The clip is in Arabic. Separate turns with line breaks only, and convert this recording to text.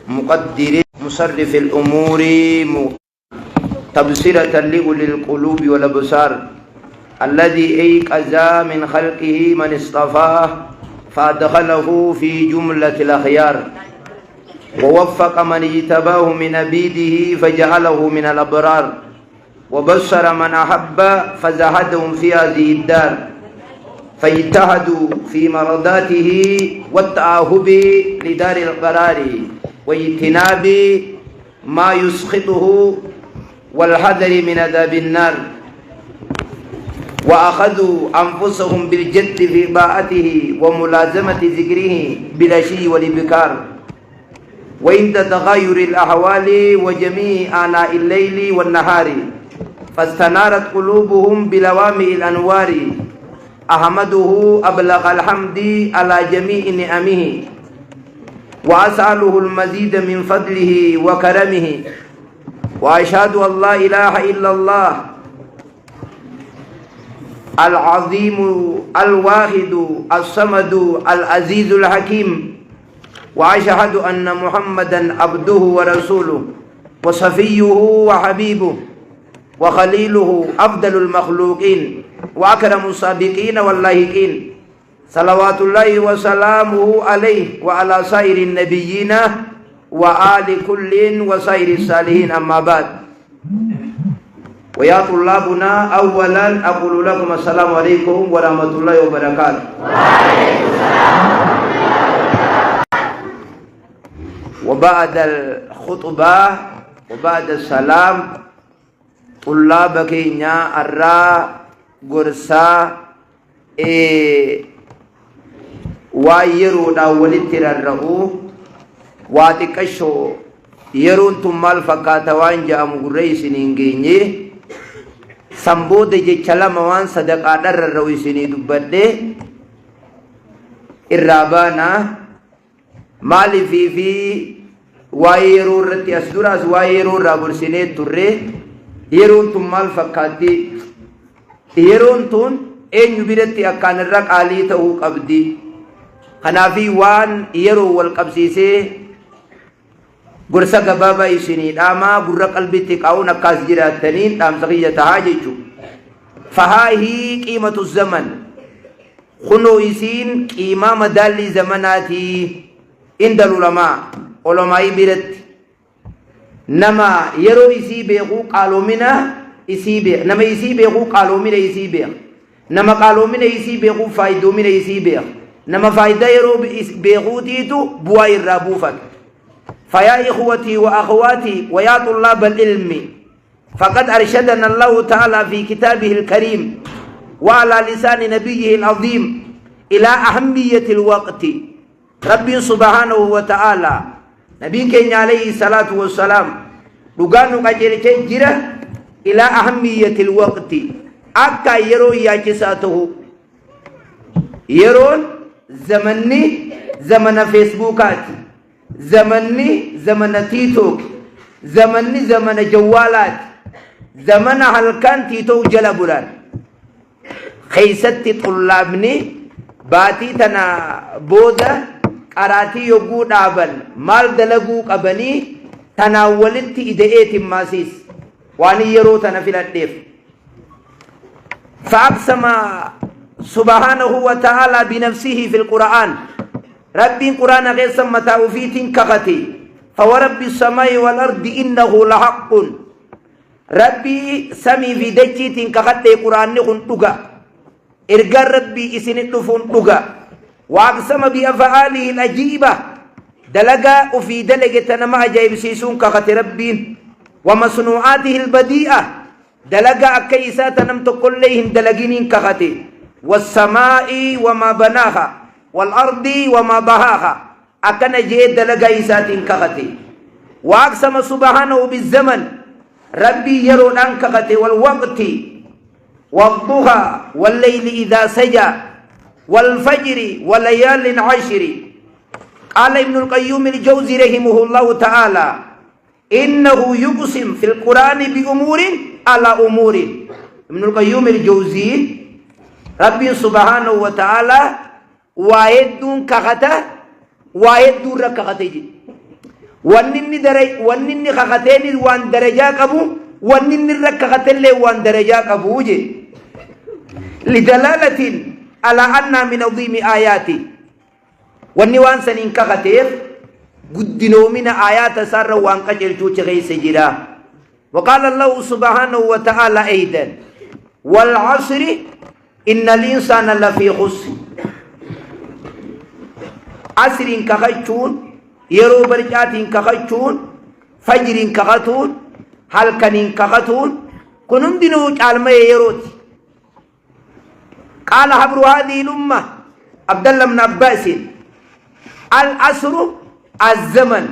مقدر مصرف الأمور تبصرة لأولي القلوب والأبصار الذي أيقظ من خلقه من اصطفاه فأدخله في جملة الأخيار ووفق من اجتباه من عبيده فجعله من الأبرار وبصر من أحب فزهدهم في هذه الدار فاجتهدوا في مرضاته والتأهب لدار القرار واجتناب ما يسخطه والحذر من عذاب النار وأخذوا أنفسهم بالجد في طاعته وملازمة ذكره بالعشي والإبكار وعند تغير الأحوال وجميع آناء الليل والنهار فاستنارت قلوبهم بلوامع الأنوار أحمده أبلغ الحمد على جميع نعمه وأسأله المزيد من فضله وكرمه وأشهد أن لا إله إلا الله العظيم الواحد الصمد العزيز الحكيم وأشهد أن محمدا عبده ورسوله وصفيه وحبيبه وخليله أفضل المخلوقين وأكرم السابقين واللاهقين صلوات الله وسلامه عليه وعلى سائر النبيين وآل كل وسائر الصالحين أما بعد ويا طلابنا أولا أقول لكم السلام عليكم ورحمة الله وبركاته. وعليكم السلام وبعد الخطبة وبعد السلام طلاب كينيا الرا غرسا ويرو داولت الرهو واتكشو يرون تمال فكاتوان جام غريس نينجيني سمبود جيشلا موان صدقاء در الرويسيني دبده الرابانا مالي في ويرو رتي أسدراس ويرو رابرسيني تره يرون تمال فكاتي يرون تون أين يبيرتي أكان الرق آلي تهو قبدي خنافي وان يرو والقبسيسي غرسا غبابا يسيني داما غرا قلبي تقاو نكاس جراتنين دام سقية تهاجيشو فهاهي قيمة الزمن خنو يسين قيمة مدالي زمناتي عند العلماء علماء بيرت نما يرو يسي بيغو قالو منا يسي بيغ نما يسي بيغو قالو منا يسي بيغ نما قالو منا يسي بيغو فايدو منا يسي بيغ نما فايدة يرو بيغو تيتو بواي الرابوفك فيا إخوتي وأخواتي ويا طلاب العلم فقد أرشدنا الله تعالى في كتابه الكريم وعلى لسان نبيه العظيم إلى أهمية الوقت ربي سبحانه وتعالى نبي كين عليه الصلاة والسلام لغانو قجر جرة إلى أهمية الوقت أكا يرو ياجساته يرون زمني زمن فيسبوكات زمني زمن تيتوك زمني زمن جوالات زمن هلكان تيتو جلبولان خيست طلابني باتي تنا بودا قراتي يوغو دابن مال دلغو قبني تناولت إدئيت ماسيس واني يرو تنفل الدف فأقسم سبحانه وتعالى بنفسه في القرآن ربي قرآن غير سمتا وفيتين كغتي فورب السماء والأرض إنه لحق ربي سمي في دجيتين كغتي قرآن نخن تغا إرغى ربي إسن النفون تغا وأقسم بأفعاله الأجيبة دلقا وفي دلقة نما جايب سيسون كغتي ربي ومصنوعاته البديئة دلقا أكيسات نمت كلهم دلقين كغتي والسماء وما بناها والأرض وما بهاها أكن جيد لغايسات كغتي وأقسم سبحانه بالزمن ربي يرون كغتي والوقت والضحى والليل إذا سجى والفجر وليال عشر قال ابن القيوم الجوزي رحمه الله تعالى إنه يقسم في القرآن بأمور على أمور ابن القيوم الجوزي ربي سبحانه وتعالى وايدون كغتا وايدون ركغتي ونني خختين وان درجاك أبو ونني ركختين وان درجاك أبو جي لدلالة على أن من عظيم آياتي والنوان سنين كختير قدنوا من آيات سر وان قجل توش غيس جرا وقال الله سبحانه وتعالى أيضا والعصر إن الإنسان لفي خسر عصر كختون يرو برجات كختون فجر كختون هلكن كختون كنم دينو علما يروت قال حبر هذه الأمة عبد الله بن عباس العصر الزمن